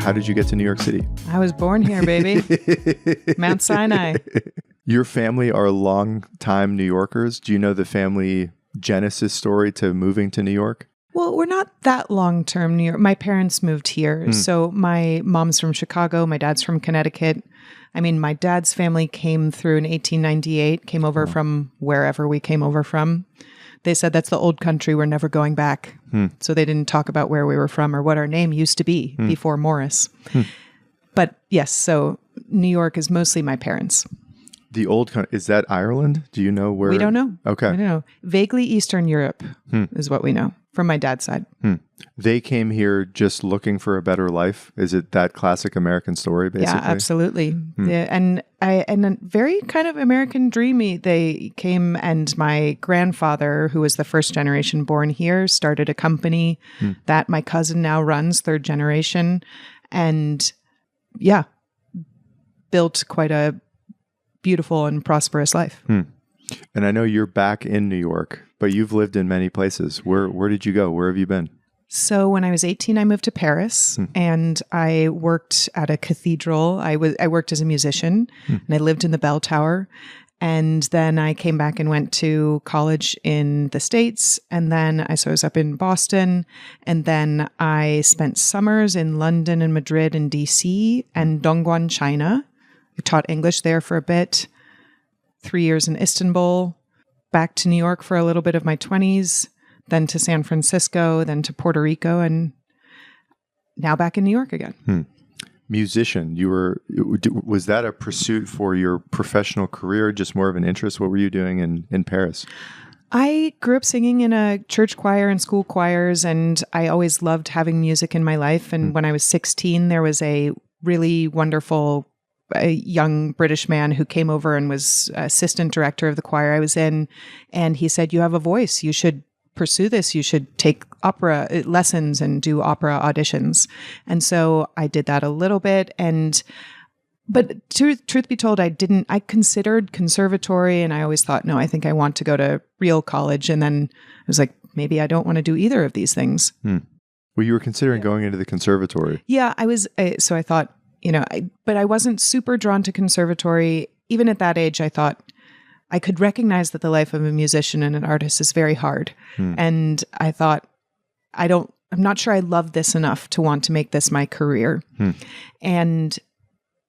how did you get to New York City? I was born here, baby. Mount Sinai. Your family are long-time New Yorkers. Do you know the family genesis story to moving to New York? Well, we're not that long-term New York. My parents moved here. So my mom's from Chicago. My dad's from Connecticut. I mean, my dad's family came through in 1898, came over from wherever we came over from. They said that's the old country. We're never going back. So they didn't talk about where we were from or what our name used to be before Morris. But yes, so New York is mostly my parents. The old country, is that Ireland? Do you know where? We don't know. Okay. We don't know. Vaguely Eastern Europe is what we know from my dad's side. They came here just looking for a better life. Is it that classic American story, basically? Yeah, absolutely. Yeah, and very kind of American dreamy. They came, and my grandfather, who was the first generation born here, started a company that my cousin now runs, third generation, and yeah, built quite a beautiful and prosperous life. And I know you're back in New York, but you've lived in many places. Where did you go? Where have you been? So when I was 18, I moved to Paris and I worked at a cathedral. I worked as a musician and I lived in the bell tower. And then I came back and went to college in the States. And then I was up in Boston. And then I spent summers in London and Madrid and DC and Dongguan, China. I taught English there for a bit. 3 years in Istanbul, back to New York for a little bit of my 20s, then to San Francisco, then to Puerto Rico, and now back in New York again. Musician, was that a pursuit for your professional career, just more of an interest? What were you doing in Paris? I grew up singing in a church choir and school choirs, and I always loved having music in my life. And when I was 16, there was a really wonderful a young British man who came over and was assistant director of the choir I was in. And he said, "You have a voice. You should pursue this. You should take opera lessons and do opera auditions." And so I did that a little bit. But truth be told, I considered conservatory, and I always thought, no, I think I want to go to real college. And then I was like, maybe I don't want to do either of these things. Well, you were considering going into the conservatory. Yeah, I was. So I thought, but I wasn't super drawn to conservatory. Even at that age, I thought I could recognize that the life of a musician and an artist is very hard. And I thought, I'm not sure I love this enough to want to make this my career. And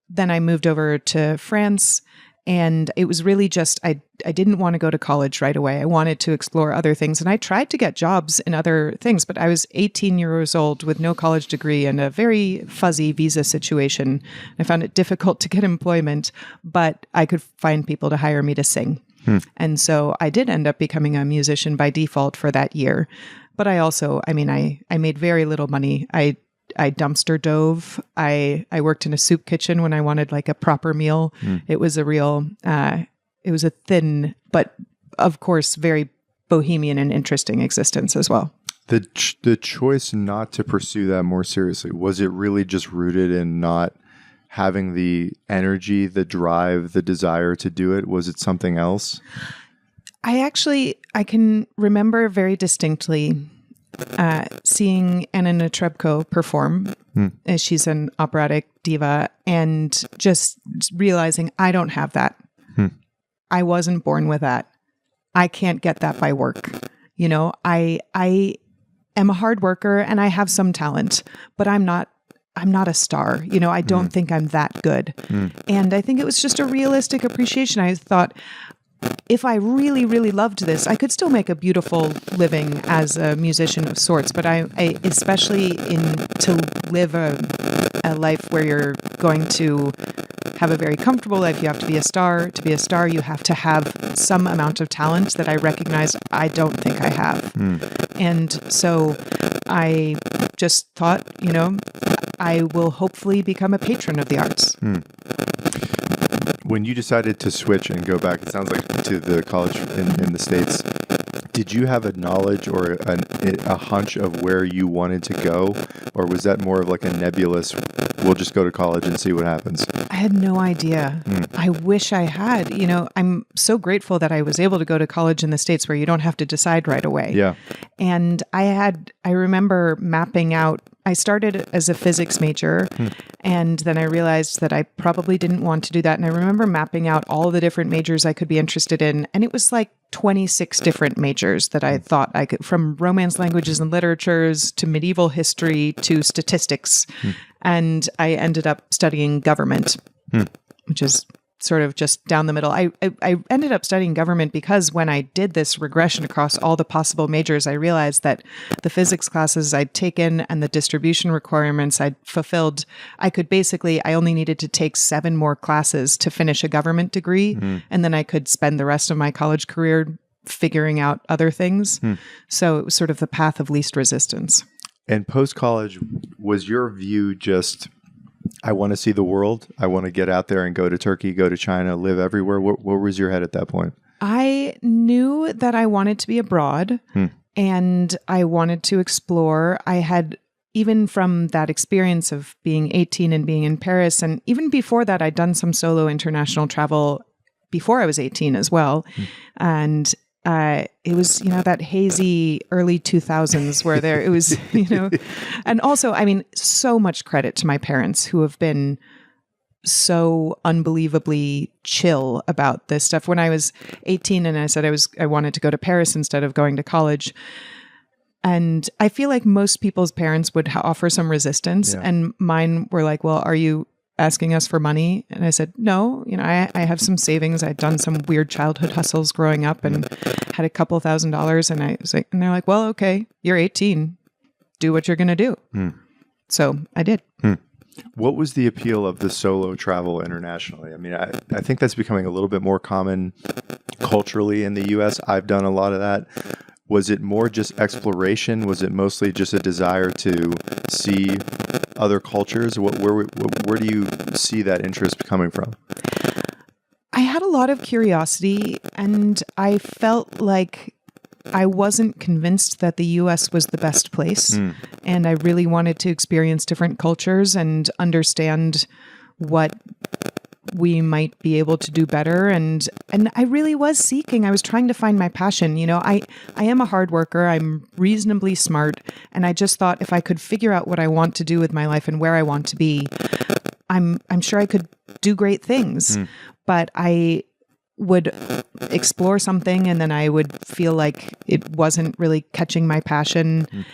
then I moved over to France, and it was really just, I didn't want to go to college right away. I wanted to explore other things. And I tried to get jobs in other things, but I was 18 years old with no college degree and a very fuzzy visa situation. I found it difficult to get employment, but I could find people to hire me to sing. And so I did end up becoming a musician by default for that year. But I also, I made very little money. I dumpster dove. I worked in a soup kitchen when I wanted like a proper meal. It was it was a thin, but of course, very bohemian and interesting existence as well. The choice not to pursue that more seriously, was it really just rooted in not having the energy, the drive, the desire to do it? Was it something else? I can remember very distinctly seeing Anna Netrebko perform. She's an operatic diva, and just realizing I don't have that. I wasn't born with that. I can't get that by work. I am a hard worker and I have some talent, but I'm not a star. I don't think I'm that good. And I think it was just a realistic appreciation. I thought, if I really, really loved this, I could still make a beautiful living as a musician of sorts. But I especially to live a life where you're going to have a very comfortable life, you have to be a star. To be a star, you have to have some amount of talent that I recognize I don't think I have. And so I just thought, I will hopefully become a patron of the arts. When you decided to switch and go back, it sounds like to the college in the States, did you have a knowledge or a hunch of where you wanted to go? Or was that more of like a nebulous, we'll just go to college and see what happens? I had no idea. I wish I had. I'm so grateful that I was able to go to college in the States where you don't have to decide right away. Yeah. And I remember mapping out, I started as a physics major, and then I realized that I probably didn't want to do that. And I remember mapping out all the different majors I could be interested in. And it was like 26 different majors that I thought I could, from romance languages and literatures to medieval history to statistics. And I ended up studying government, which is sort of just down the middle. I ended up studying government because when I did this regression across all the possible majors, I realized that the physics classes I'd taken and the distribution requirements I'd fulfilled, I only needed to take 7 more classes to finish a government degree. And then I could spend the rest of my college career figuring out other things. So it was sort of the path of least resistance. And post-college, was your view just, I want to see the world, I want to get out there and go to Turkey, go to China, live everywhere? Where was your head at that point? I knew that I wanted to be abroad and I wanted to explore. I had, even from that experience of being 18 and being in Paris, and even before that, I'd done some solo international travel before I was 18 as well. And it was, that hazy early 2000s where it was, and also, so much credit to my parents who have been so unbelievably chill about this stuff. When I was 18 and I said I wanted to go to Paris instead of going to college. And I feel like most people's parents would offer some resistance. Yeah. And mine were like, well, are you asking us for money? And I said, no, I have some savings. I'd done some weird childhood hustles growing up and had a couple $1,000s. And I was like, and they're like, well, okay, you're 18. Do what you're going to do. So I did. What was the appeal of the solo travel internationally? I think that's becoming a little bit more common culturally in the US. I've done a lot of that. Was it more just exploration? Was it mostly just a desire to see other cultures? Where do you see that interest coming from? I had a lot of curiosity, and I felt like I wasn't convinced that the US was the best place. And I really wanted to experience different cultures and understand what we might be able to do better. And I really was seeking. I was trying to find my passion. I am a hard worker. I'm reasonably smart. And I just thought if I could figure out what I want to do with my life and where I want to be, I'm sure I could do great things. But I would explore something and then I would feel like it wasn't really catching my passion.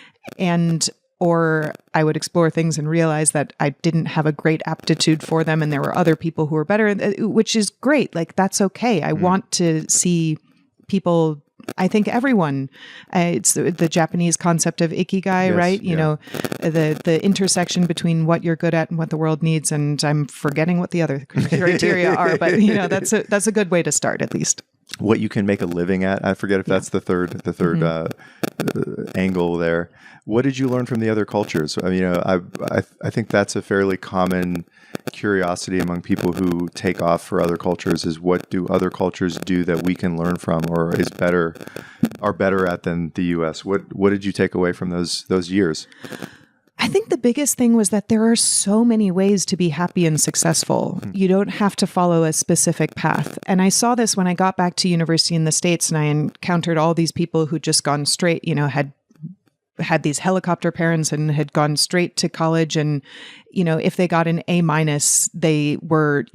Or I would explore things and realize that I didn't have a great aptitude for them and there were other people who were better, which is great. Like, that's okay. I want to see people, I think everyone, it's the Japanese concept of Ikigai, yes, right? The intersection between what you're good at and what the world needs. And I'm forgetting what the other criteria are, but that's a good way to start, at least. What you can make a living at. I forget if that's the third angle there. What did you learn from the other cultures? I think that's a fairly common curiosity among people who take off for other cultures, is what do other cultures do that we can learn from or are better at than the US? What did you take away from those years? I think the biggest thing was that there are so many ways to be happy and successful. You don't have to follow a specific path. And I saw this when I got back to university in the States and I encountered all these people who'd just gone straight, had these helicopter parents and had gone straight to college. And, if they got an A-, they were,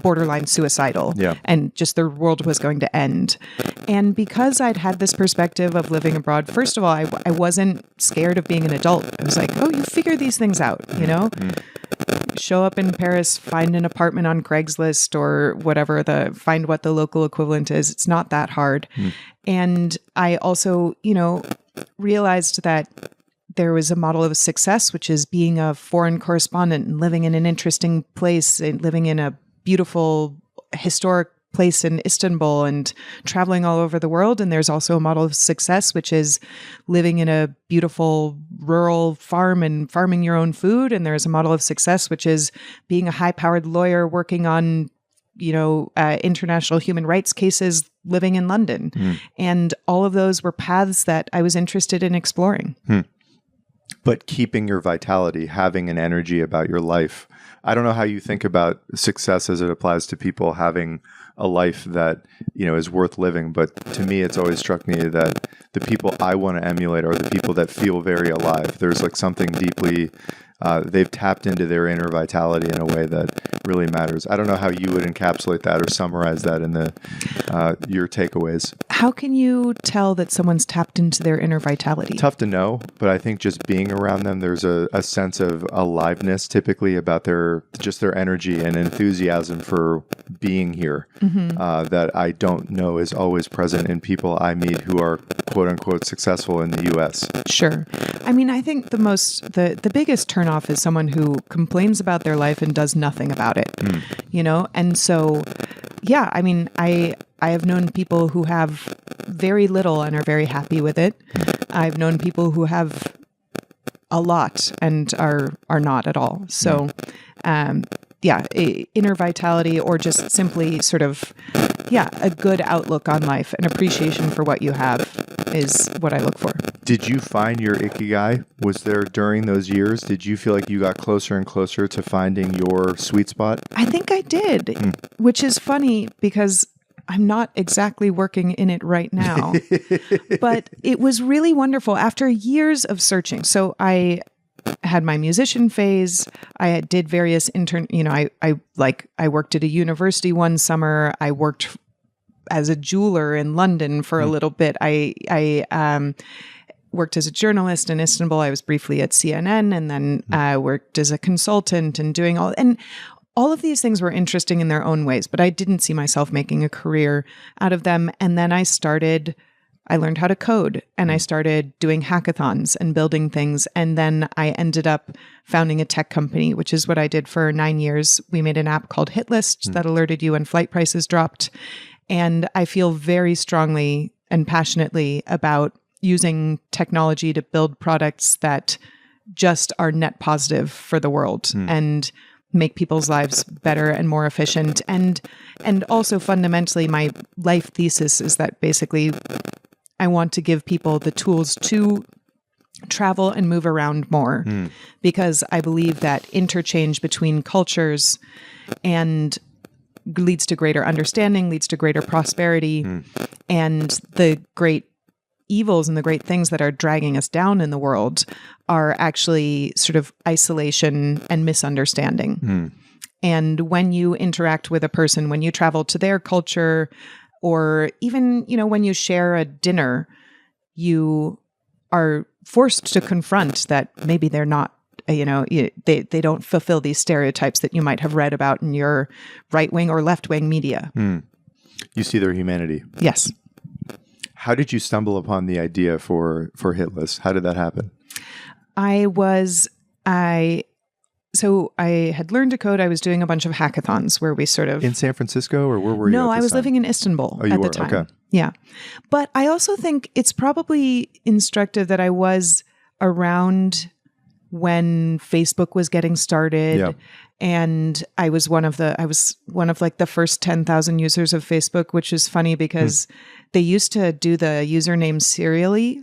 borderline suicidal. Yeah. And just their world was going to end. And because I'd had this perspective of living abroad, first of all, I wasn't scared of being an adult. I was like, oh, you figure these things out, Show up in Paris, find an apartment on Craigslist or whatever, find what the local equivalent is. It's not that hard. And I also, realized that there was a model of success, which is being a foreign correspondent and living in an interesting place and living in a beautiful historic place in Istanbul and traveling all over the world. And there's also a model of success, which is living in a beautiful rural farm and farming your own food. And there's a model of success, which is being a high-powered lawyer working on international human rights cases living in London. And all of those were paths that I was interested in exploring. but keeping your vitality, having an energy about your life. I don't know how you think about success as it applies to people having a life that, is worth living. But to me, it's always struck me that the people I want to emulate are the people that feel very alive. There's like something deeply, they've tapped into their inner vitality in a way that really matters. I don't know how you would encapsulate that or summarize that in your takeaways. How can you tell that someone's tapped into their inner vitality? Tough to know, but I think just being around them, there's a sense of aliveness typically about their energy and enthusiasm for being here that I don't know is always present in people I meet who are quote unquote successful in the U.S. Sure. I mean, I think the biggest turnoff is someone who complains about their life and does nothing about it, And so, yeah, I mean, I have known people who have very little and are very happy with it. I've known people who have a lot and are not at all. So, inner vitality, or just simply sort of, a good outlook on life, an appreciation for what you have is what I look for. Did you find your Ikigai? Was there during those years, did you feel like you got closer and closer to finding your sweet spot? I think I did, which is funny because I'm not exactly working in it right now, but it was really wonderful after years of searching. So I had my musician phase. I did various I worked at a university one summer. I worked as a jeweler in London for a little bit. I worked as a journalist in Istanbul. I was briefly at CNN, and then worked as a consultant and doing all of these things were interesting in their own ways, but I didn't see myself making a career out of them. And then I learned how to code, and I started doing hackathons and building things. And then I ended up founding a tech company, which is what I did for 9 years. We made an app called Hitlist that alerted you when flight prices dropped. And I feel very strongly and passionately about using technology to build products that just are net positive for the world and make people's lives better and more efficient. And also fundamentally, my life thesis is that basically I want to give people the tools to travel and move around more, because I believe that interchange between cultures and leads to greater understanding, leads to greater prosperity, and the great evils and the great things that are dragging us down in the world are actually sort of isolation and misunderstanding. And when you interact with a person, when you travel to their culture, or even, when you share a dinner, you are forced to confront that maybe they're not, they don't fulfill these stereotypes that you might have read about in your right-wing or left-wing media. You see their humanity. Yes. How did you stumble upon the idea for Hitlist? How did that happen? So I had learned to code. I was doing a bunch of hackathons where we sort of... In San Francisco, or where were you? No, I was living in Istanbul at the time. Okay. Yeah. But I also think it's probably instructive that I was around when Facebook was getting started, and I was one of like the first 10,000 users of Facebook, which is funny because they used to do the username serially.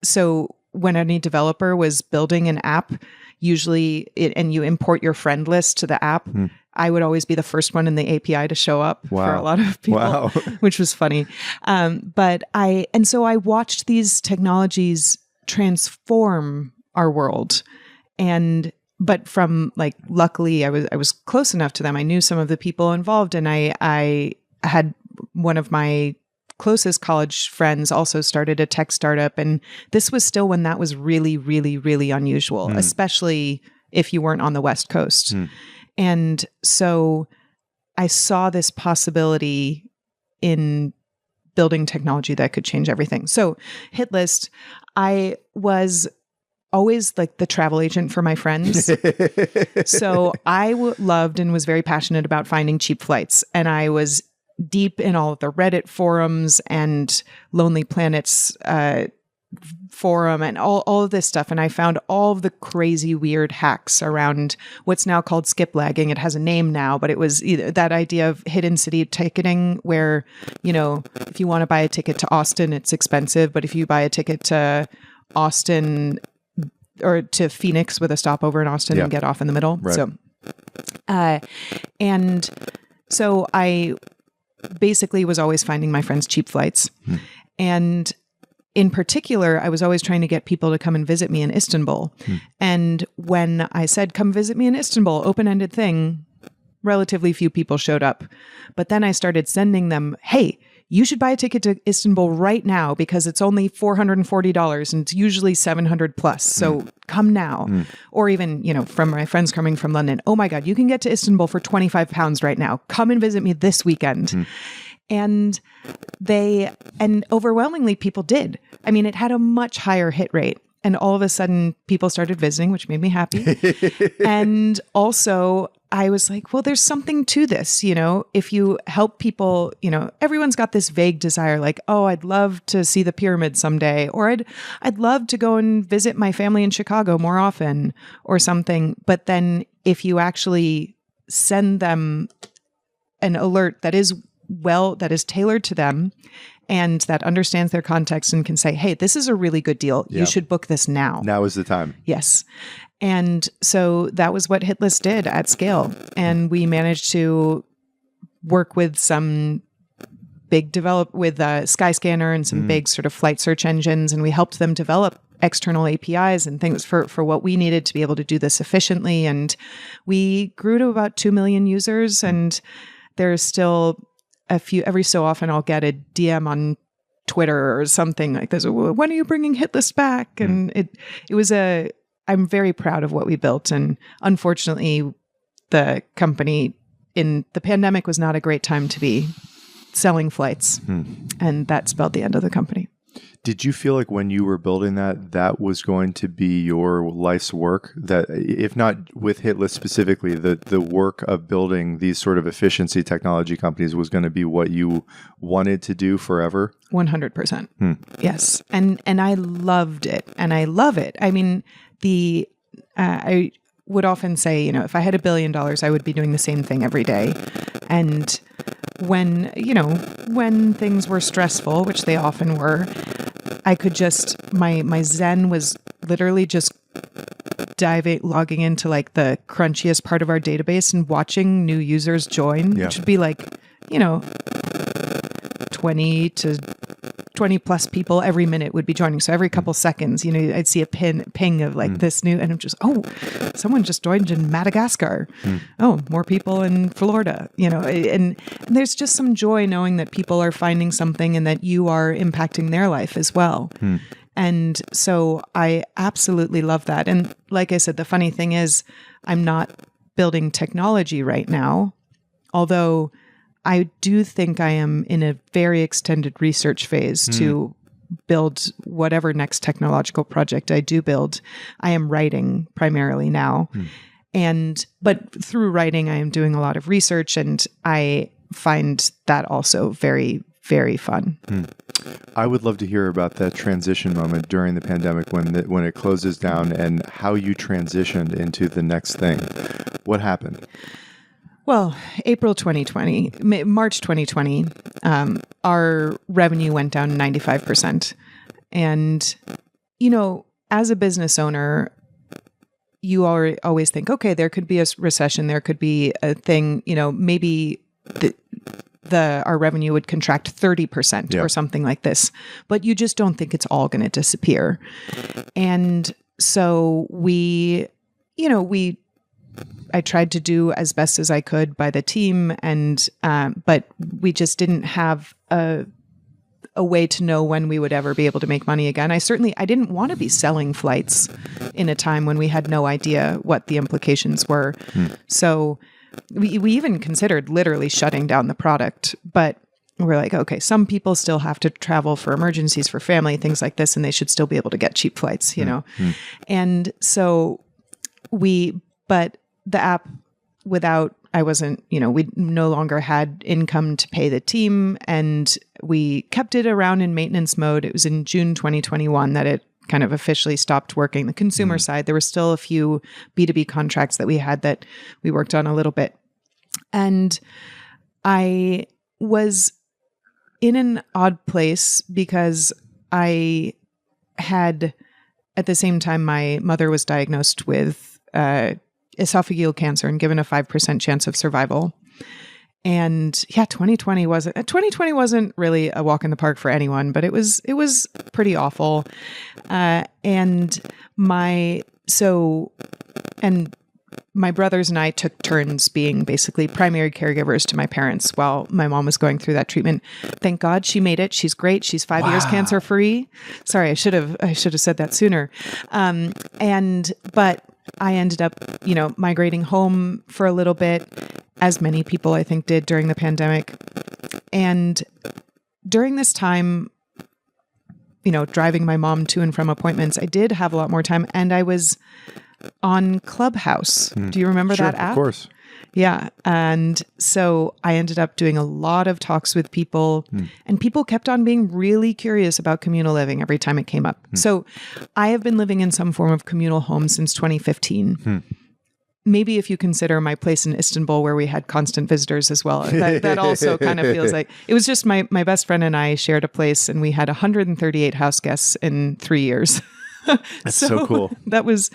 So when any developer was building an app, and you import your friend list to the app, I would always be the first one in the API to show up for a lot of people, which was funny. So I watched these technologies transform our world. But from luckily I was close enough to them. I knew some of the people involved, and I had one of my closest college friends also started a tech startup. And this was still when that was really, really, really unusual, especially if you weren't on the West Coast. And so I saw this possibility in building technology that could change everything. So Hitlist, I was always like the travel agent for my friends. So I loved and was very passionate about finding cheap flights. And I was deep in all of the Reddit forums and Lonely Planets forum and all of this stuff. And I found all of the crazy, weird hacks around what's now called skip lagging. It has a name now, but it was that idea of hidden city ticketing where, if you want to buy a ticket to Austin, it's expensive. But if you buy a ticket to Austin, or to Phoenix with a stopover in Austin and get off in the middle. Right. So, and so I basically was always finding my friends cheap flights. And in particular, I was always trying to get people to come and visit me in Istanbul. And when I said, come visit me in Istanbul, open-ended thing, relatively few people showed up. But then I started sending them, hey, you should buy a ticket to Istanbul right now because it's only $440 and it's usually $700 plus. So come now. Or even, from my friends coming from London, oh my God, you can get to Istanbul for £25 right now. Come and visit me this weekend. And overwhelmingly people did. I mean, it had a much higher hit rate. And all of a sudden people started visiting, which made me happy. And also I was like, well, there's something to this, if you help people, everyone's got this vague desire, like, oh, I'd love to see the pyramid someday, or I'd love to go and visit my family in Chicago more often or something. But then if you actually send them an alert that is tailored to them and that understands their context and can say, hey, this is a really good deal. You should book this now. Now is the time. Yes. And so that was what Hitlist did at scale. And we managed to work with some big with Skyscanner and some big sort of flight search engines. And we helped them develop external APIs and things for what we needed to be able to do this efficiently. And we grew to about 2 million users. And there's still a few, every so often I'll get a DM on Twitter or something like this. When are you bringing Hitlist back? And it was I'm very proud of what we built. And unfortunately, the company in the pandemic was not a great time to be selling flights. And that spelled the end of the company. Did you feel like when you were building that was going to be your life's work? That if not with Hitlist specifically, the work of building these sort of efficiency technology companies was going to be what you wanted to do forever? 100%. Yes. And I loved it. And I love it. I mean, I would often say, if I had $1 billion, I would be doing the same thing every day. And when things were stressful, which they often were, I could just, my zen was literally just logging into like the crunchiest part of our database and watching new users join, which would be like, 20 plus people every minute would be joining. So every couple seconds, I'd see a ping of like this new, and I'm just, someone just joined in Madagascar. Oh, more people in Florida, and there's just some joy knowing that people are finding something and that you are impacting their life as well. And so I absolutely love that. And like I said, the funny thing is I'm not building technology right now, although I do think I am in a very extended research phase to build whatever next technological project I do build. I am writing primarily now. But through writing, I am doing a lot of research, and I find that also very, very fun. I would love to hear about that transition moment during the pandemic when it closes down and how you transitioned into the next thing. What happened? Well, March 2020, our revenue went down 95%. And, as a business owner, you always think, okay, there could be a recession, there could be a thing, maybe our revenue would contract 30% or something like this, but you just don't think it's all going to disappear. And so I tried to do as best as I could by the team, and but we just didn't have a way to know when we would ever be able to make money again. I didn't want to be selling flights in a time when we had no idea what the implications were. So we even considered literally shutting down the product, but we're like, okay, some people still have to travel for emergencies, for family, things like this, and they should still be able to get cheap flights, And so but the app we no longer had income to pay the team, and we kept it around in maintenance mode. It was in June 2021 that it kind of officially stopped working. The consumer side, there were still a few B2B contracts that we had that we worked on a little bit. And I was in an odd place because I had at the same time, my mother was diagnosed with esophageal cancer and given a 5% chance of survival. And yeah, 2020 wasn't really a walk in the park for anyone, but it was pretty awful. And my brothers and I took turns being basically primary caregivers to my parents while my mom was going through that treatment. Thank God she made it. She's great. She's 5 years cancer free. Sorry, I should have said that sooner. But I ended up, migrating home for a little bit, as many people I think did during the pandemic. And during this time, driving my mom to and from appointments, I did have a lot more time, and I was on Clubhouse. Do you remember that app? Of course. Yeah. And so I ended up doing a lot of talks with people, and people kept on being really curious about communal living every time it came up. So I have been living in some form of communal home since 2015. Maybe if you consider my place in Istanbul where we had constant visitors as well, that also kind of feels like it was just my best friend and I shared a place, and we had 138 house guests in 3 years. That's so cool. That was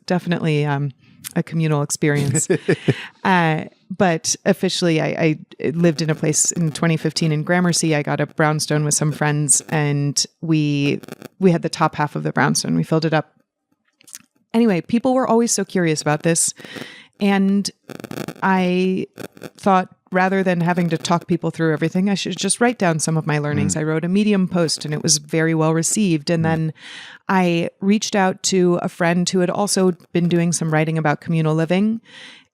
definitely a communal experience. But officially, I lived in a place in 2015 in Gramercy. I got a brownstone with some friends, and we had the top half of the brownstone. We filled it up. Anyway, people were always so curious about this. And I thought, rather than having to talk people through everything, I should just write down some of my learnings. I wrote a Medium post, and it was very well received. And then I reached out to a friend who had also been doing some writing about communal living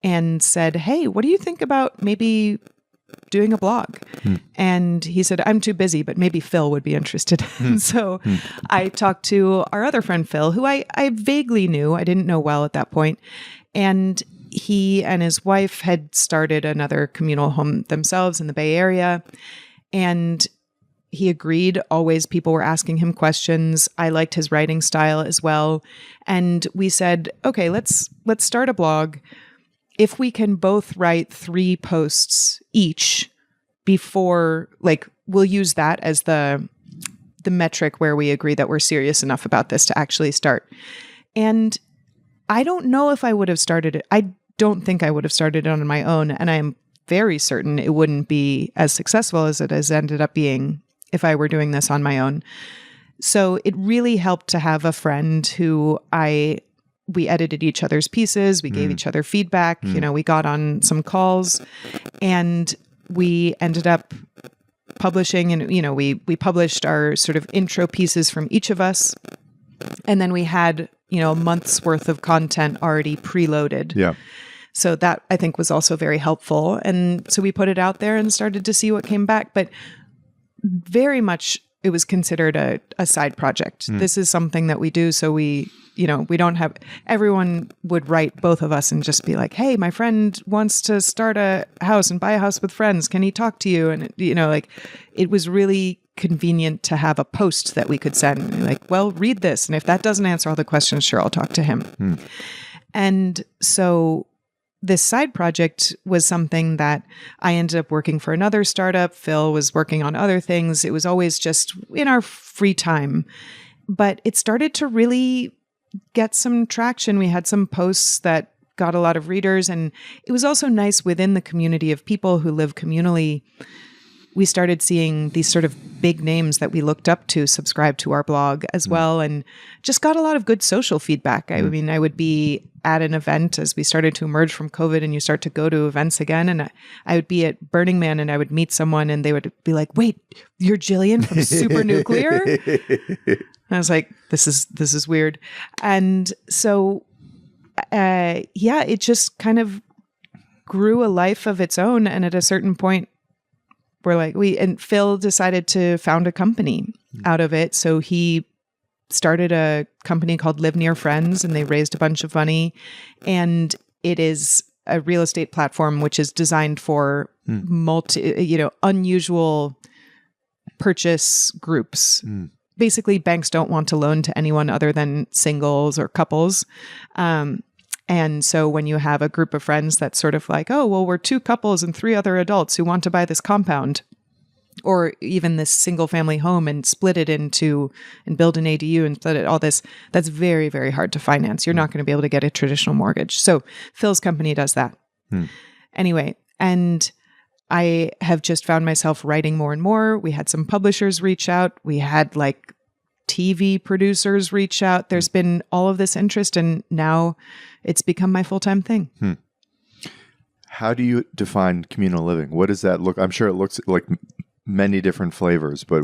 and said, hey, what do you think about maybe doing a blog? And he said, I'm too busy, but maybe Phil would be interested. So I talked to our other friend, Phil, who I vaguely knew. I didn't know well at that point. And he and his wife had started another communal home themselves in the Bay Area. And he agreed. Always people were asking him questions. I liked his writing style as well. And we said, okay, let's start a blog. If we can both write 3 posts each before, we'll use that as the metric where we agree that we're serious enough about this to actually start. And I don't know if I would have started it. I don't think I would have started it on my own. And I'm very certain it wouldn't be as successful as it has ended up being if I were doing this on my own. So it really helped to have a friend who we edited each other's pieces. We gave each other feedback. We got on some calls, and we ended up publishing, and, we published our sort of intro pieces from each of us. And then we had, a month's worth of content already preloaded. Yeah. So that I think was also very helpful. And so we put it out there and started to see what came back, but very much it was considered a side project. This is something that we do. So we don't have, everyone would write both of us and just be like, hey, my friend wants to start a house and buy a house with friends. Can he talk to you? And, it was really convenient to have a post that we could send. Like, well, read this. And if that doesn't answer all the questions, sure, I'll talk to him. And so this side project was something that I ended up working for another startup. Phil was working on other things. It was always just in our free time. But it started to really get some traction. We had some posts that got a lot of readers. And it was also nice within the community of people who live communally. We started seeing these sort of big names that we looked up to subscribe to our blog as well, and just got a lot of good social feedback. I mean, I would be at an event as we started to emerge from COVID, and you start to go to events again. And I would be at Burning Man, and I would meet someone, and they would be like, "Wait, you're Gillian from Supernuclear?" I was like, "This is weird." And so, it just kind of grew a life of its own. And at a certain point, and Phil decided to found a company out of it. So he started a company called Live Near Friends, and they raised a bunch of money. And it is a real estate platform which is designed for unusual purchase groups. Basically, banks don't want to loan to anyone other than singles or couples. And so when you have a group of friends that's sort of like, oh, well, we're 2 couples and 3 other adults who want to buy this compound, or even this single family home and split it into and build an ADU and split it, all this, that's very, very hard to finance. You're not going to be able to get a traditional mortgage. So Phil's company does that. Anyway, and I have just found myself writing more and more. We had some publishers reach out. We had like TV producers reach out. There's been all of this interest, and now it's become my full-time thing. How do you define communal living? What does that look? I'm sure it looks like many different flavors, but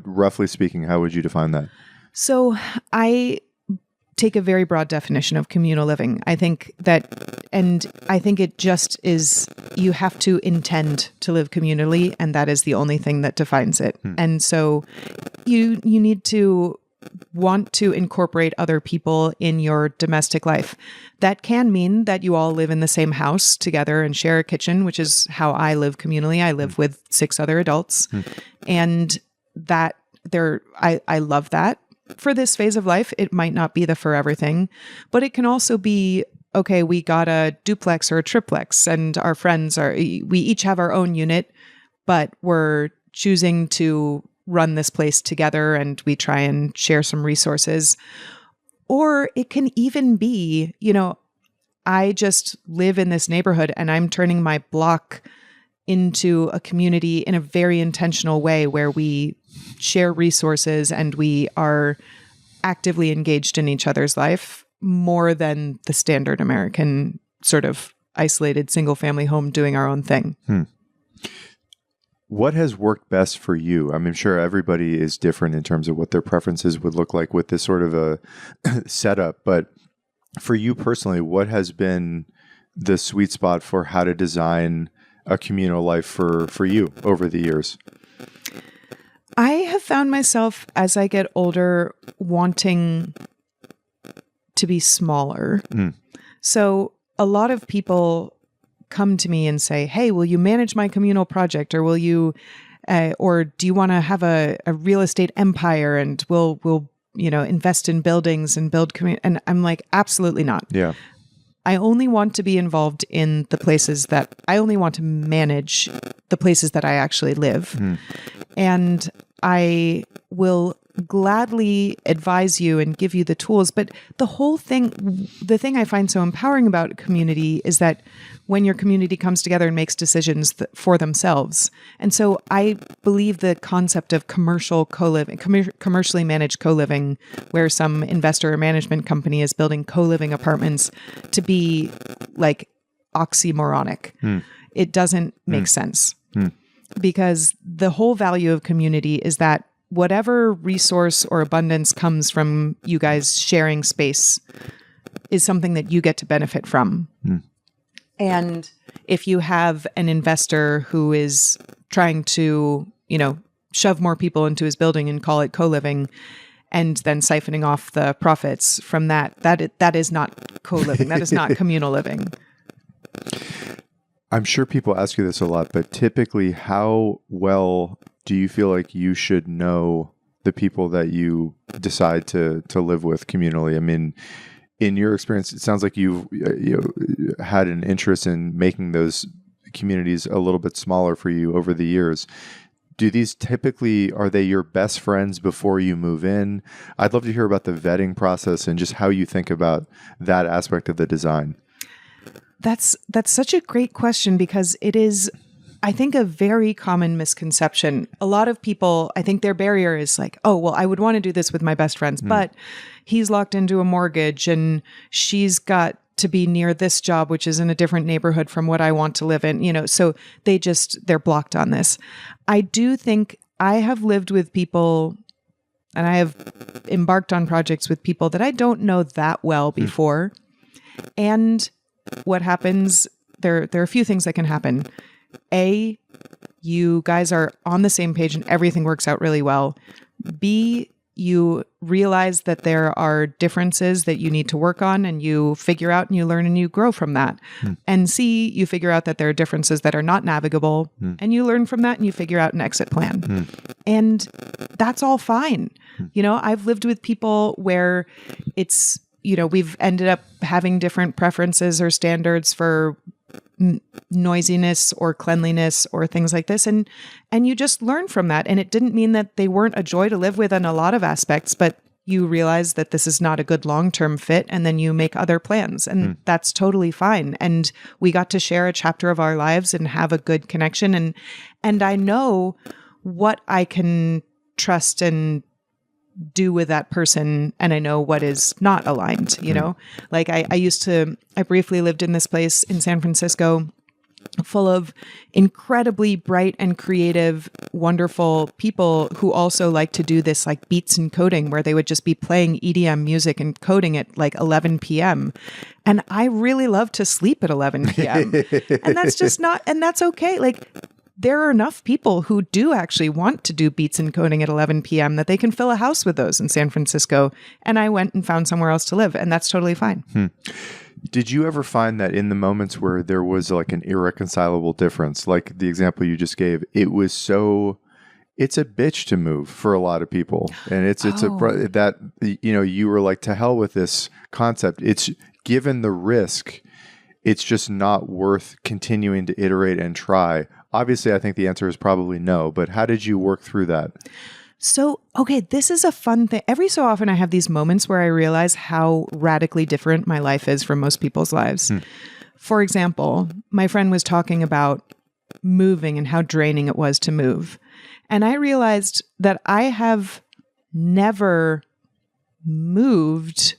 roughly speaking, how would you define that? So I take a very broad definition of communal living. I think it just is, you have to intend to live communally, and that is the only thing that defines it. And so you need to want to incorporate other people in your domestic life. That can mean that you all live in the same house together and share a kitchen, which is how I live communally. I live with 6 other adults. And I love that. For this phase of life, it might not be the forever thing, but it can also be, okay, we got a duplex or a triplex, and our friends we each have our own unit, but we're choosing to run this place together and we try and share some resources. Or it can even be, I just live in this neighborhood and I'm turning my block into a community in a very intentional way where we share resources and we are actively engaged in each other's life more than the standard American sort of isolated single family home doing our own thing. What has worked best for you? I mean, I'm sure everybody is different in terms of what their preferences would look like with this sort of a setup. But for you personally, what has been the sweet spot for how to design a communal life for you over the years? I have found myself, as I get older, wanting to be smaller. So a lot of people come to me and say, hey, will you manage my communal project? Or will you, or do you want to have a real estate empire and we'll invest in buildings and build community? And I'm like, absolutely not. Yeah. I only want to be involved in the places I only want to manage the places that I actually live. And I will gladly advise you and give you the tools. But the thing I find so empowering about community is that when your community comes together and makes decisions for themselves. And so I believe the concept of commercially managed co-living, where some investor or management company is building co-living apartments, to be like oxymoronic. It doesn't make sense. Because the whole value of community is that whatever resource or abundance comes from you guys sharing space is something that you get to benefit from. And if you have an investor who is trying to, shove more people into his building and call it co-living, and then siphoning off the profits from that is not co-living. That is not communal living. I'm sure people ask you this a lot, but typically, how well do you feel like you should know the people that you decide to live with communally? I mean, in your experience, it sounds like you've had an interest in making those communities a little bit smaller for you over the years. Do these are they your best friends before you move in? I'd love to hear about the vetting process and just how you think about that aspect of the design. That's such a great question, because it is, I think, a very common misconception. A lot of people, I think their barrier is like, oh, well, I would want to do this with my best friends, but he's locked into a mortgage and she's got to be near this job, which is in a different neighborhood from what I want to live in, so they're blocked on this. I do think I have lived with people and I have embarked on projects with people that I don't know that well before. And what happens, there are a few things that can happen. A, you guys are on the same page and everything works out really well. B, you realize that there are differences that you need to work on and you figure out and you learn and you grow from that. And C, you figure out that there are differences that are not navigable and you learn from that and you figure out an exit plan. And that's all fine. I've lived with people where it's, we've ended up having different preferences or standards for noisiness or cleanliness or things like this. And you just learn from that. And it didn't mean that they weren't a joy to live with in a lot of aspects, but you realize that this is not a good long-term fit, and then you make other plans, and that's totally fine. And we got to share a chapter of our lives and have a good connection. And I know what I can trust and do with that person, and I know what is not aligned, you know? Like I briefly lived in this place in San Francisco full of incredibly bright and creative, wonderful people who also like to do this like beats and coding, where they would just be playing EDM music and coding at like 11 p.m. And I really love to sleep at 11 p.m. And that's just not, and that's okay. Like there are enough people who do actually want to do beats and coding at 11 p.m. that they can fill a house with those in San Francisco. And I went and found somewhere else to live, and that's totally fine. Did you ever find that in the moments where there was like an irreconcilable difference, like the example you just gave, it's a bitch to move for a lot of people. And that, you know, you were like, to hell with this concept. It's given the risk, it's just not worth continuing to iterate and try. Obviously, I think the answer is probably no, but how did you work through that? So, okay, this is a fun thing. Every so often I have these moments where I realize how radically different my life is from most people's lives. For example, my friend was talking about moving and how draining it was to move. And I realized that I have never moved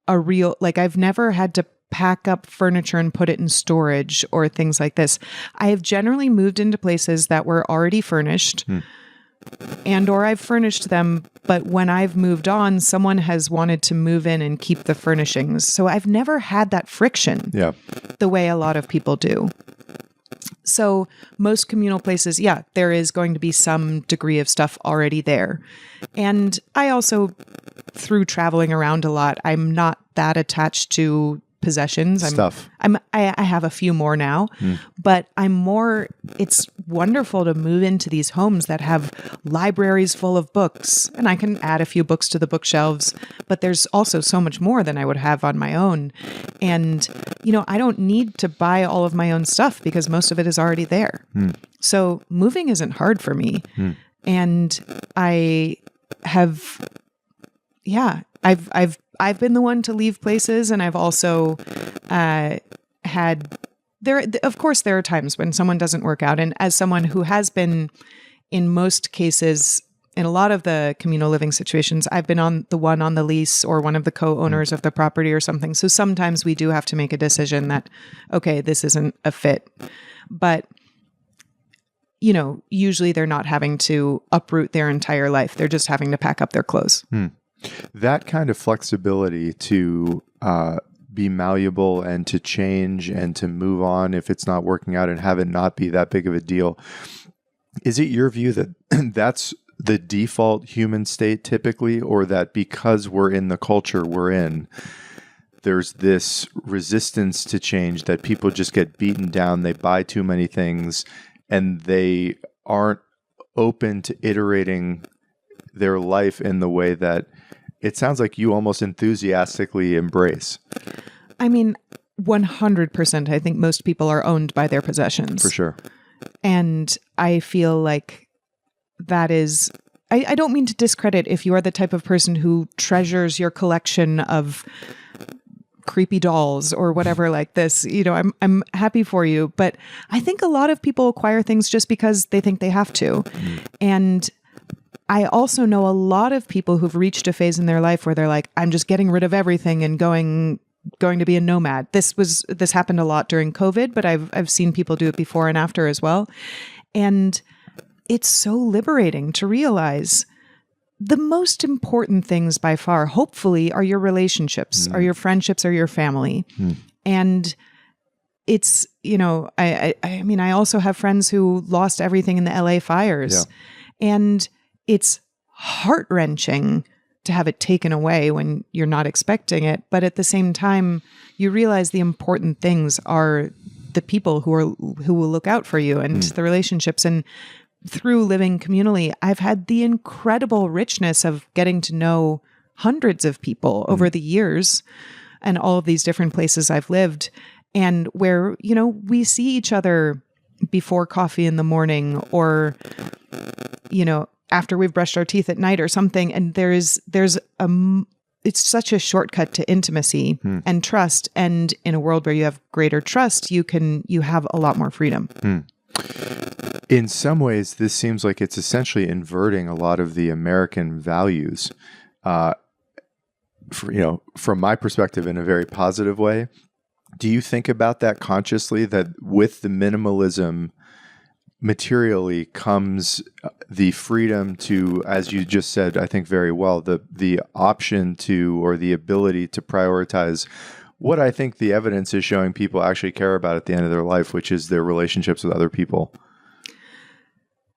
I've never had to pack up furniture and put it in storage or things like this. I have generally moved into places that were already furnished. And or I've furnished them, but when I've moved on, someone has wanted to move in and keep the furnishings. So I've never had that friction the way a lot of people do. So most communal places, there is going to be some degree of stuff already there. And I also, through traveling around a lot, I'm not that attached to possessions. I have a few more now, but it's wonderful to move into these homes that have libraries full of books, and I can add a few books to the bookshelves, but there's also so much more than I would have on my own. And, you know, I don't need to buy all of my own stuff because most of it is already there. So moving isn't hard for me. And I have, I've been the one to leave places, and I've also of course, there are times when someone doesn't work out. And as someone who has been, in most cases, in a lot of the communal living situations, I've been on the lease or one of the co-owners of the property or something. So sometimes we do have to make a decision that, okay, this isn't a fit. But, you know, usually they're not having to uproot their entire life. They're just having to pack up their clothes. That kind of flexibility to be malleable and to change and to move on if it's not working out and have it not be that big of a deal. Is it your view that that's the default human state typically, or that because we're in the culture we're in, there's this resistance to change, that people just get beaten down, they buy too many things, and they aren't open to iterating their life in the way that it sounds like you almost enthusiastically embrace? I mean, 100%. I think most people are owned by their possessions. For sure. And I feel like that is, I don't mean to discredit if you are the type of person who treasures your collection of creepy dolls or whatever like this. You know, I'm happy for you. But I think a lot of people acquire things just because they think they have to. And I also know a lot of people who've reached a phase in their life where they're like, I'm just getting rid of everything and going to be a nomad. This happened a lot during COVID, but I've seen people do it before and after as well. And it's so liberating to realize the most important things by far, hopefully, are your relationships, are your friendships, are your family. And it's, you know, I mean, I also have friends who lost everything in the LA fires. And it's heart-wrenching to have it taken away when you're not expecting it. But at the same time, you realize the important things are the people who will look out for you and the relationships. And through living communally, I've had the incredible richness of getting to know hundreds of people over the years and all of these different places I've lived. and where, you know, we see each other before coffee in the morning, or, you know, after we've brushed our teeth at night or something. And it's such a shortcut to intimacy and trust. And in a world where you have greater trust, you have a lot more freedom. In some ways, this seems like it's essentially inverting a lot of the American values, from my perspective, in a very positive way. Do you think about that consciously, that with the minimalism materially comes the freedom to, as you just said, I think very well, the option to, or the ability to prioritize what I think the evidence is showing people actually care about at the end of their life, which is their relationships with other people?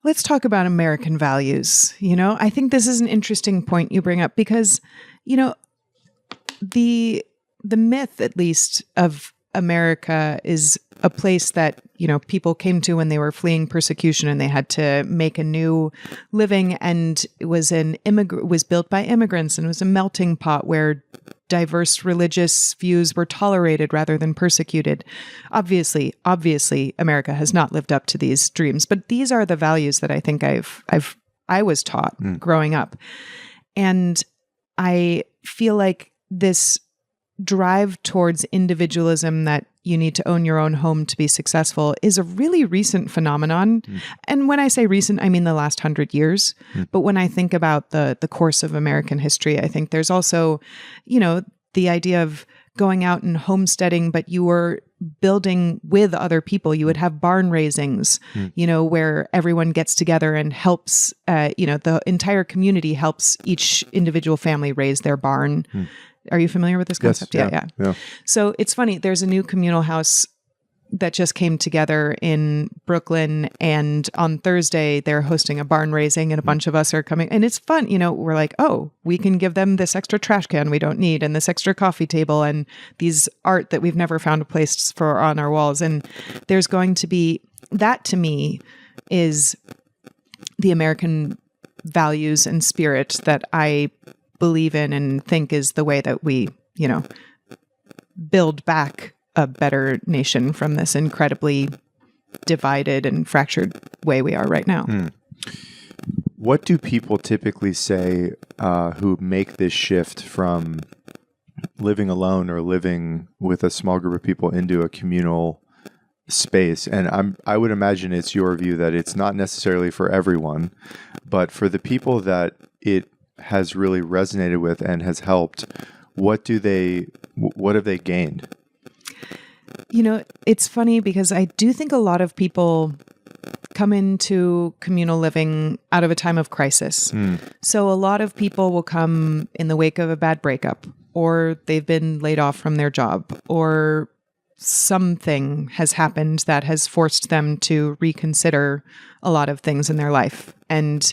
Let's talk about American values. You know, I think this is an interesting point you bring up, because, you know, the myth, at least, of America is a place that, you know, people came to when they were fleeing persecution and they had to make a new living, and it was was built by immigrants, and it was a melting pot where diverse religious views were tolerated rather than persecuted. Obviously, America has not lived up to these dreams, but these are the values that I think I was taught growing up. And I feel like this drive towards individualism, that you need to own your own home to be successful, is a really recent phenomenon. And when I say recent, I mean the last 100 years. But when I think about the course of American history, I think there's also, you know, the idea of going out and homesteading, but you were building with other people. You would have barn raisings, you know, where everyone gets together and helps, the entire community helps each individual family raise their barn. Are you familiar with this concept? Yes, yeah. So it's funny. There's a new communal house that just came together in Brooklyn, and on Thursday they're hosting a barn raising, and a bunch of us are coming, and it's fun. You know, we're like, oh, we can give them this extra trash can we don't need, and this extra coffee table, and these art that we've never found a place for on our walls. And there's going to be that, to me, is the American values and spirit that I believe in and think is the way that we, you know, build back a better nation from this incredibly divided and fractured way we are right now. What do people typically say who make this shift from living alone or living with a small group of people into a communal space? And I would imagine it's your view that it's not necessarily for everyone, but for the people that it has really resonated with and has helped, what have they gained? You know, it's funny because I do think a lot of people come into communal living out of a time of crisis. So a lot of people will come in the wake of a bad breakup, or they've been laid off from their job, or something has happened that has forced them to reconsider a lot of things in their life. And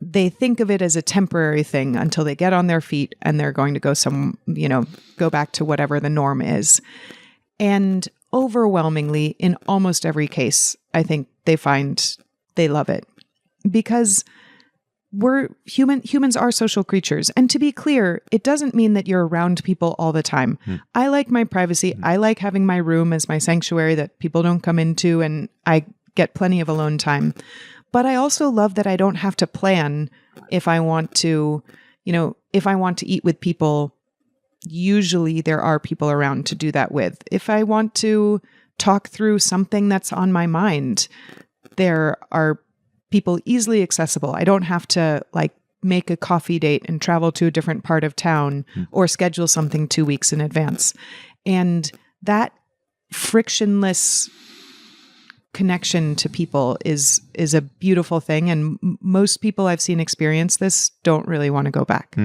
they think of it as a temporary thing until they get on their feet and they're going to go back to whatever the norm is. And overwhelmingly, in almost every case, I think they find they love it, because humans are social creatures. And to be clear, it doesn't mean that you're around people all the time. I like my privacy. I like having my room as my sanctuary that people don't come into, and I get plenty of alone time. But I also love that I don't have to plan if I want to, if I want to eat with people. Usually there are people around to do that with. If I want to talk through something that's on my mind, there are people easily accessible. I don't have to make a coffee date and travel to a different part of town or schedule something 2 weeks in advance. And that frictionless connection to people is a beautiful thing. And most people I've seen experience this don't really want to go back.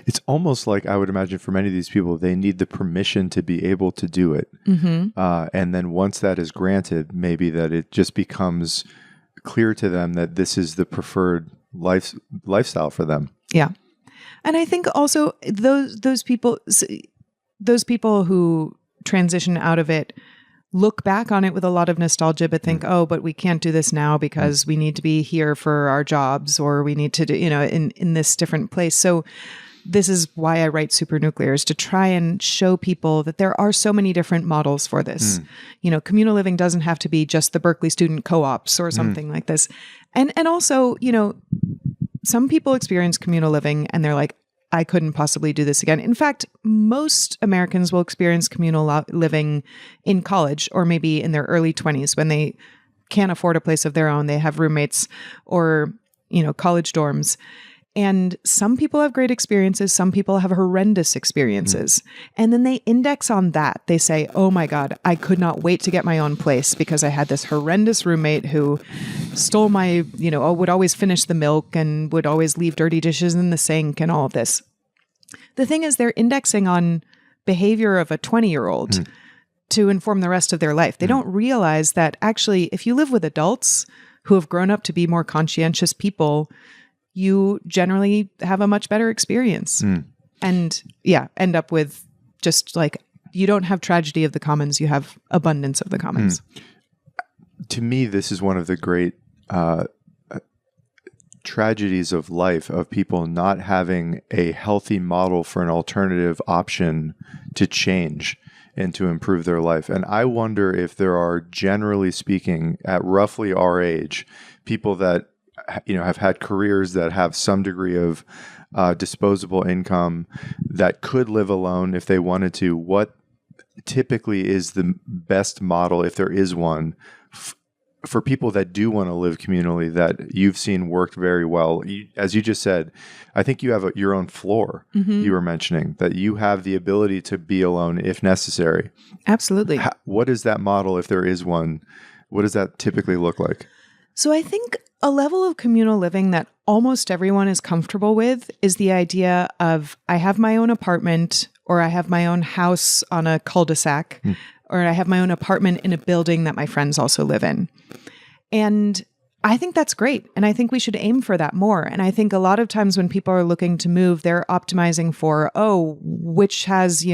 It's almost like, I would imagine for many of these people, they need the permission to be able to do it. And then once that is granted, maybe that it just becomes clear to them that this is the preferred lifestyle for them. Yeah. And I think also those people who transition out of it look back on it with a lot of nostalgia, but think, but we can't do this now because we need to be here for our jobs, or we need to do, in this different place. So this is why I write Supernuclear, is to try and show people that there are so many different models for this. Communal living doesn't have to be just the Berkeley student co-ops or something like this. And also, some people experience communal living and they're like, I couldn't possibly do this again. In fact, most Americans will experience communal living in college or maybe in their early 20s when they can't afford a place of their own. They have roommates or, college dorms. And some people have great experiences. Some people have horrendous experiences. And then they index on that. They say, oh my God, I could not wait to get my own place because I had this horrendous roommate who stole my, would always finish the milk and would always leave dirty dishes in the sink and all of this. The thing is, they're indexing on behavior of a 20-year-old to inform the rest of their life. They don't realize that actually, if you live with adults who have grown up to be more conscientious people, you generally have a much better experience and end up with just like, you don't have tragedy of the commons, you have abundance of the commons. To me, this is one of the great tragedies of life, of people not having a healthy model for an alternative option to change and to improve their life. And I wonder if there are, generally speaking, at roughly our age, people that have had careers that have some degree of disposable income that could live alone if they wanted to. What typically is the best model, if there is one, for people that do want to live communally that you've seen worked very well? As you just said, I think you have your own floor. You were mentioning that you have the ability to be alone if necessary. Absolutely. What is that model, if there is one? What does that typically look like? So I think a level of communal living that almost everyone is comfortable with is the idea of, I have my own apartment, or I have my own house on a cul-de-sac, or I have my own apartment in a building that my friends also live in. And I think that's great. And I think we should aim for that more. And I think a lot of times when people are looking to move, they're optimizing for, which has,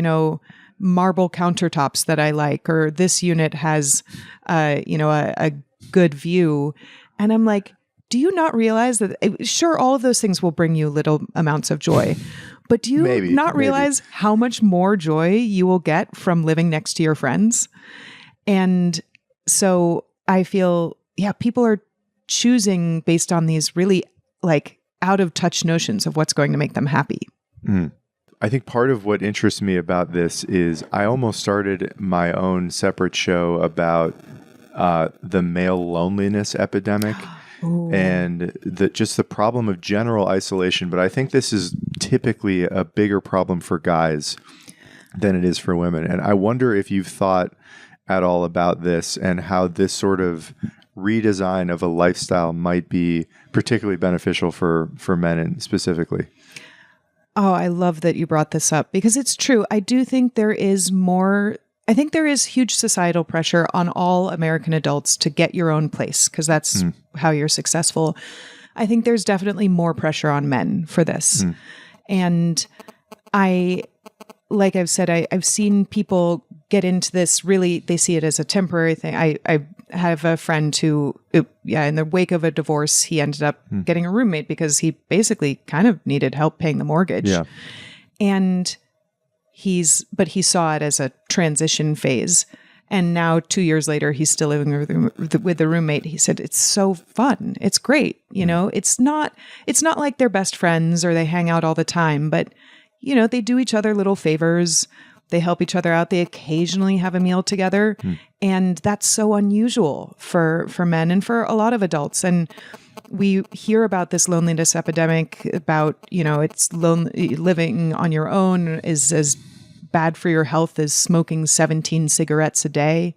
marble countertops that I like, or this unit has, a good view. And I'm like, do you not realize that, sure, all of those things will bring you little amounts of joy, but do you not realize how much more joy you will get from living next to your friends? And so I feel, people are choosing based on these really like out of touch notions of what's going to make them happy. I think part of what interests me about this is I almost started my own separate show about the male loneliness epidemic. And just the problem of general isolation. But I think this is typically a bigger problem for guys than it is for women. And I wonder if you've thought at all about this and how this sort of redesign of a lifestyle might be particularly beneficial for men specifically. Oh, I love that you brought this up because it's true. I do think there is huge societal pressure on all American adults to get your own place because that's how you're successful. I think there's definitely more pressure on men for this. And like I've said, I've seen people get into this really, they see it as a temporary thing. I have a friend who, in the wake of a divorce, he ended up getting a roommate because he basically kind of needed help paying the mortgage. Yeah. And but he saw it as a transition phase. And now 2 years later, he's still living with the roommate. He said, it's so fun. It's great. It's not like they're best friends or they hang out all the time, but they do each other little favors. They help each other out. They occasionally have a meal together. And that's so unusual for men and for a lot of adults. And we hear about this loneliness epidemic about, it's living on your own is as bad for your health as smoking 17 cigarettes a day.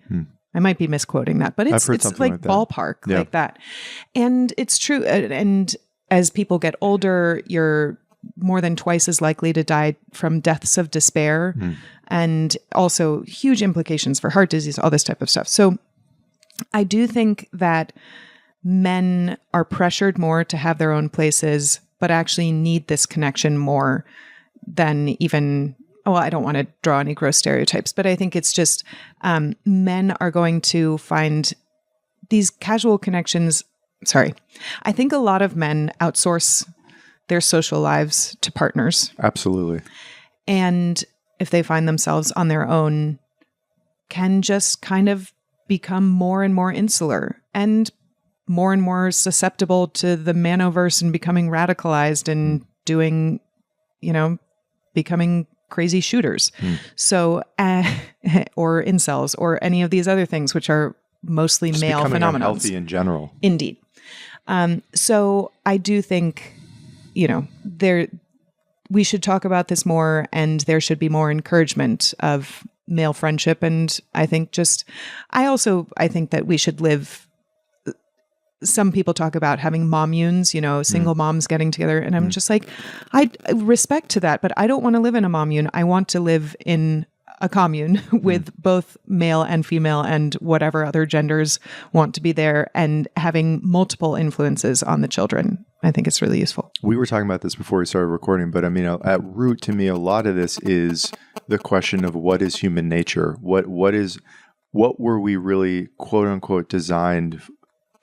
I might be misquoting that, but it's like ballpark like that. And it's true. And as people get older, you're more than twice as likely to die from deaths of despair and also huge implications for heart disease, all this type of stuff. So I do think that men are pressured more to have their own places, but actually need this connection more than even, I don't want to draw any gross stereotypes, but I think it's just men are going to find these casual connections. I think a lot of men outsource their social lives to partners. Absolutely. And if they find themselves on their own, can just kind of become more and more insular and more susceptible to the manoverse and becoming radicalized and doing, becoming crazy shooters. So, or incels or any of these other things, which are mostly just male phenomena. Unhealthy in general. Indeed. So I do think, we should talk about this more, and there should be more encouragement of male friendship. And I think I think that we should live. Some people talk about having mommunes, single moms getting together. And I'm just like, I respect to that, but I don't want to live in a mommune. I want to live in a commune with both male and female and whatever other genders want to be there, and having multiple influences on the children. I think it's really useful. We were talking about this before we started recording, but I mean, at root to me, a lot of this is the question of what is human nature? What were we really, quote unquote, designed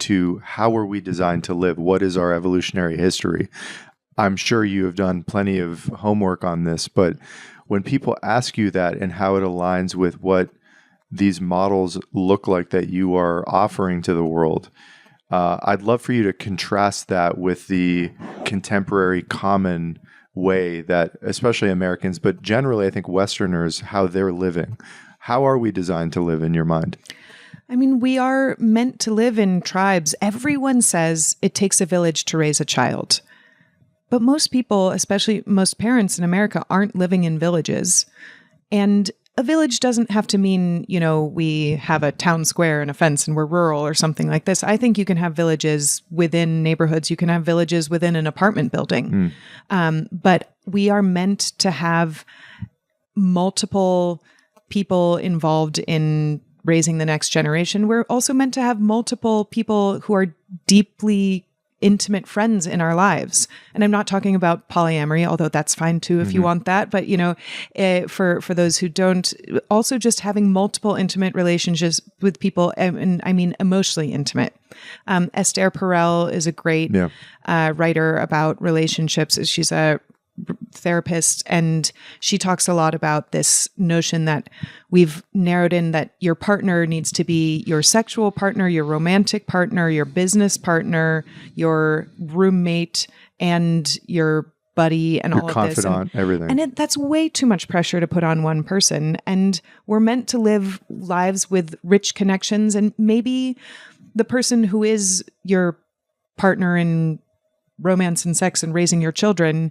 to? How were we designed to live? What is our evolutionary history? I'm sure you have done plenty of homework on this, but when people ask you that and how it aligns with what these models look like that you are offering to the world, I'd love for you to contrast that with the contemporary common way that, especially Americans, but generally I think Westerners, how they're living. How are we designed to live in your mind? I mean, we are meant to live in tribes. Everyone says it takes a village to raise a child. But most people, especially most parents in America, aren't living in villages. And a village doesn't have to mean, we have a town square and a fence and we're rural or something like this. I think you can have villages within neighborhoods. You can have villages within an apartment building. But we are meant to have multiple people involved in raising the next generation. We're also meant to have multiple people who are deeply intimate friends in our lives. And I'm not talking about polyamory, although that's fine too if you want that. But, for those who don't, also just having multiple intimate relationships with people, and I mean emotionally intimate. Esther Perel is a great writer about relationships. She's a therapist, and she talks a lot about this notion that we've narrowed in that your partner needs to be your sexual partner, your romantic partner, your business partner, your roommate, and your buddy, and your all of confidant, this. And everything. And that's way too much pressure to put on one person. And we're meant to live lives with rich connections, and maybe the person who is your partner in romance and sex and raising your children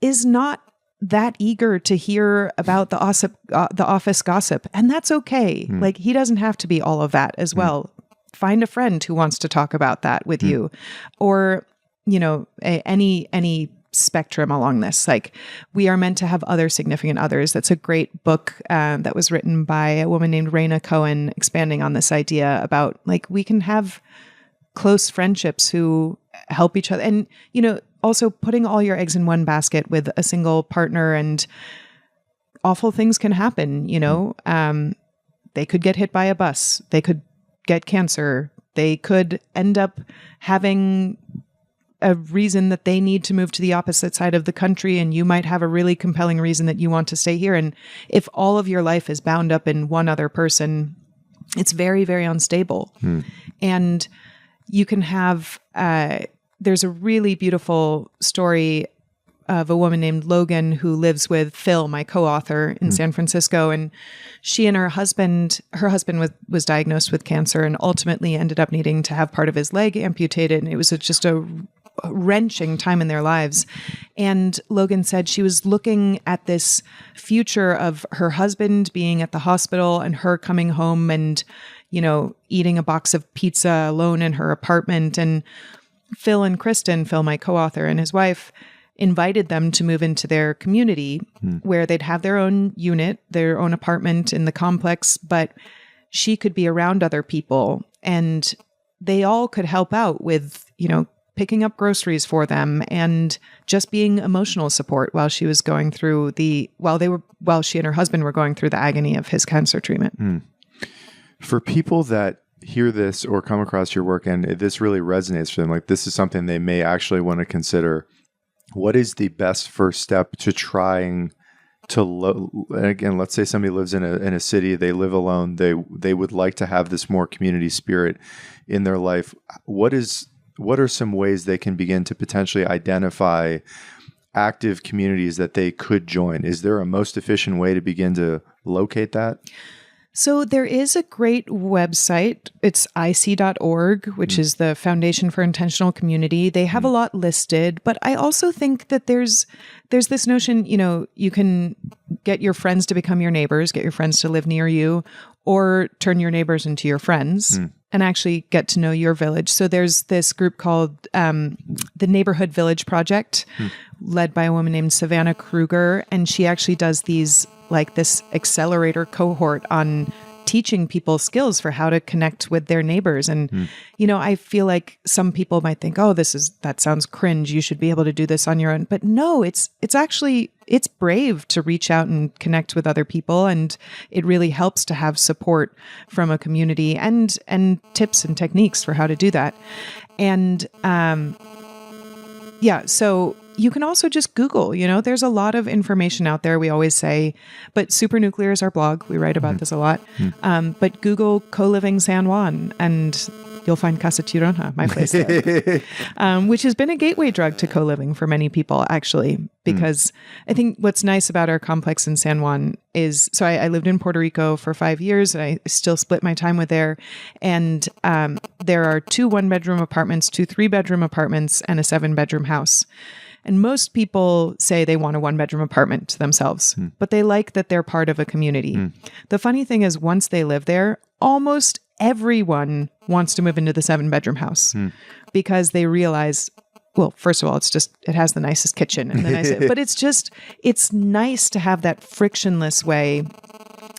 is not that eager to hear about the office gossip. And that's okay. Like, he doesn't have to be all of that as well. Find a friend who wants to talk about that with you, or, any spectrum along this. Like, we are meant to have other significant others. That's a great book that was written by a woman named Raina Cohen, expanding on this idea about, like, we can have close friendships who help each other. And, also putting all your eggs in one basket with a single partner, and awful things can happen. They could get hit by a bus. They could get cancer. They could end up having a reason that they need to move to the opposite side of the country, and you might have a really compelling reason that you want to stay here. And if all of your life is bound up in one other person, it's very, very unstable. And you can have... there's a really beautiful story of a woman named Logan who lives with Phil, my co-author, in San Francisco. And she and her husband was diagnosed with cancer and ultimately ended up needing to have part of his leg amputated. And it was just a wrenching time in their lives. And Logan said she was looking at this future of her husband being at the hospital and her coming home and, eating a box of pizza alone in her apartment. And Phil and Kristen, Phil, my co-author, and his wife, invited them to move into their community where they'd have their own unit, their own apartment in the complex, but she could be around other people, and they all could help out with, picking up groceries for them and just being emotional support while she was going through while she and her husband were going through the agony of his cancer treatment. For people that hear this or come across your work and this really resonates for them, like this is something they may actually want to consider, what is the best first step to trying to again, let's say somebody lives in a city, they live alone, they would like to have this more community spirit in their life. What are some ways they can begin to potentially identify active communities that they could join? Is there a most efficient way to begin to locate that? So there is a great website. It's ic.org, which is the Foundation for Intentional Community. They have a lot listed, but I also think that there's this notion, you can get your friends to become your neighbors, get your friends to live near you, or turn your neighbors into your friends and actually get to know your village. So there's this group called the Neighborhood Village Project, led by a woman named Savannah Kruger, and she actually does these this accelerator cohort on teaching people skills for how to connect with their neighbors. And, I feel like some people might think, oh, that sounds cringe. You should be able to do this on your own. But no, it's brave to reach out and connect with other people. And it really helps to have support from a community and tips and techniques for how to do that. And, so you can also just Google, there's a lot of information out there, we always say, but Supernuclear is our blog. We write about this a lot. But Google co-living San Juan and you'll find Casa Tirona, my place there, which has been a gateway drug to co-living for many people, actually, because I think what's nice about our complex in San Juan is, so I lived in Puerto Rico for 5 years and I still split my time with there. And there are 2 1-bedroom apartments, 2 3-bedroom apartments, and a 7-bedroom house. And most people say they want a 1-bedroom apartment to themselves, but they like that they're part of a community. The funny thing is, once they live there, almost everyone wants to move into the 7-bedroom house because they realize, well, first of all, it has the nicest kitchen and but it's nice to have that frictionless way.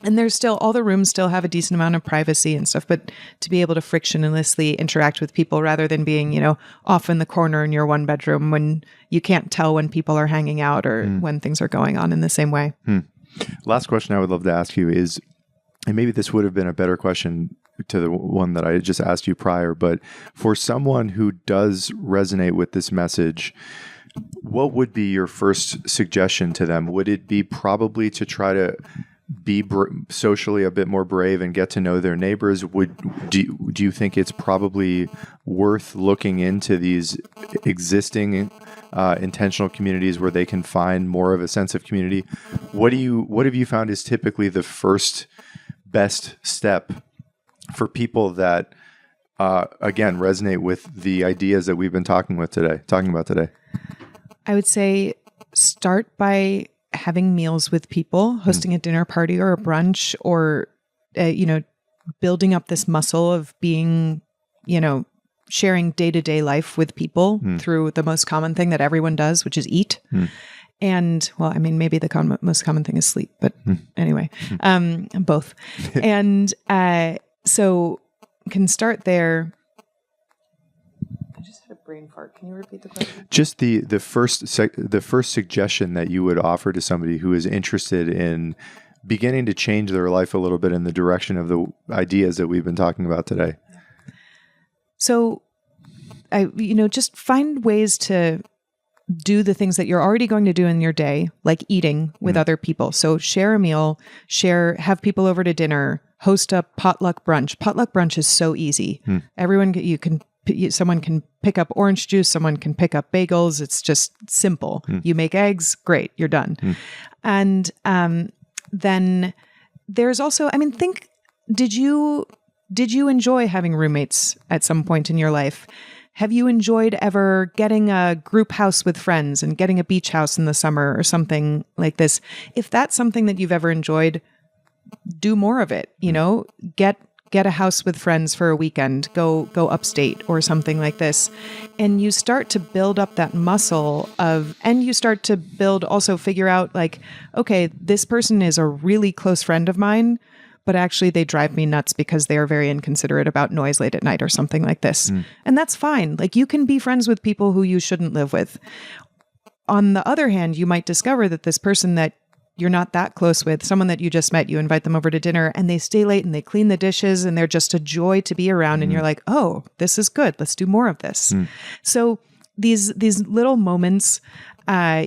And there's still, all the rooms still have a decent amount of privacy and stuff, but to be able to frictionlessly interact with people rather than being, off in the corner in your 1-bedroom when you can't tell when people are hanging out or when things are going on in the same way. Last question I would love to ask you is, and maybe this would have been a better question to the one that I just asked you prior, but for someone who does resonate with this message, what would be your first suggestion to them? Would it be probably to try to be socially a bit more brave and get to know their neighbors? Do you think it's probably worth looking into these existing intentional communities where they can find more of a sense of community? What have you found is typically the first best step for people that again resonate with the ideas that we've been talking about today? I would say start by having meals with people, hosting a dinner party or a brunch, or, building up this muscle of being, sharing day-to-day life with people through the most common thing that everyone does, which is eat. And, well, I mean, maybe the most common thing is sleep, but anyway, both. And so can start there. I just had a brain fart. Can you repeat the question? Just the first suggestion that you would offer to somebody who is interested in beginning to change their life a little bit in the direction of the ideas that we've been talking about today. So, just find ways to do the things that you're already going to do in your day, like eating with other people. So share a meal, have people over to dinner, host a potluck brunch. Potluck brunch is so easy. Someone can pick up orange juice, someone can pick up bagels. It's just simple. You make eggs, great, you're done. And then there's also, did you enjoy having roommates at some point in your life? Have you enjoyed ever getting a group house with friends and getting a beach house in the summer or something like this? If that's something that you've ever enjoyed, do more of it. Get a house with friends for a weekend, go upstate or something like this. And you start to build up that muscle and you start to figure out okay, this person is a really close friend of mine, but actually they drive me nuts because they are very inconsiderate about noise late at night or something like this. And that's fine. You can be friends with people who you shouldn't live with. On the other hand, you might discover that this person that you're not that close with, someone that you just met, you invite them over to dinner and they stay late and they clean the dishes and they're just a joy to be around. And you're like, oh, this is good. Let's do more of this. So these little moments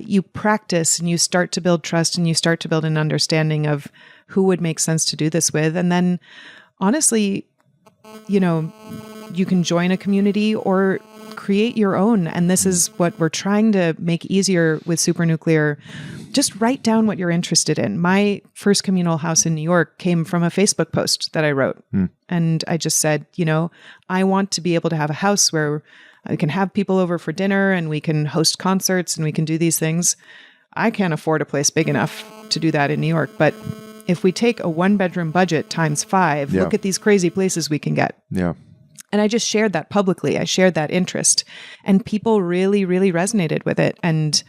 you practice and you start to build trust and you start to build an understanding of who would make sense to do this with. And then honestly, you know, you can join a community or create your own. And this is what we're trying to make easier with Supernuclear. Just write down what you're interested in. My first communal house in New York came from a Facebook post that I wrote. And I just said, you know, I want to be able to have a house where I can have people over for dinner and we can host concerts and we can do these things. I can't afford a place big enough to do that in New York. But if we take a 1-bedroom budget times 5, look at these crazy places we can get. Yeah. And I just shared that publicly. I shared that interest and people really, really resonated with it. And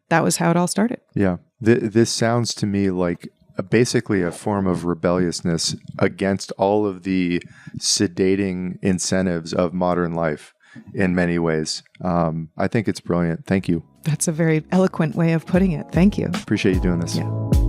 that was how it all started. Yeah. This sounds to me like basically a form of rebelliousness against all of the sedating incentives of modern life in many ways. I think it's brilliant. Thank you. That's a very eloquent way of putting it. Thank you. Appreciate you doing this. Yeah.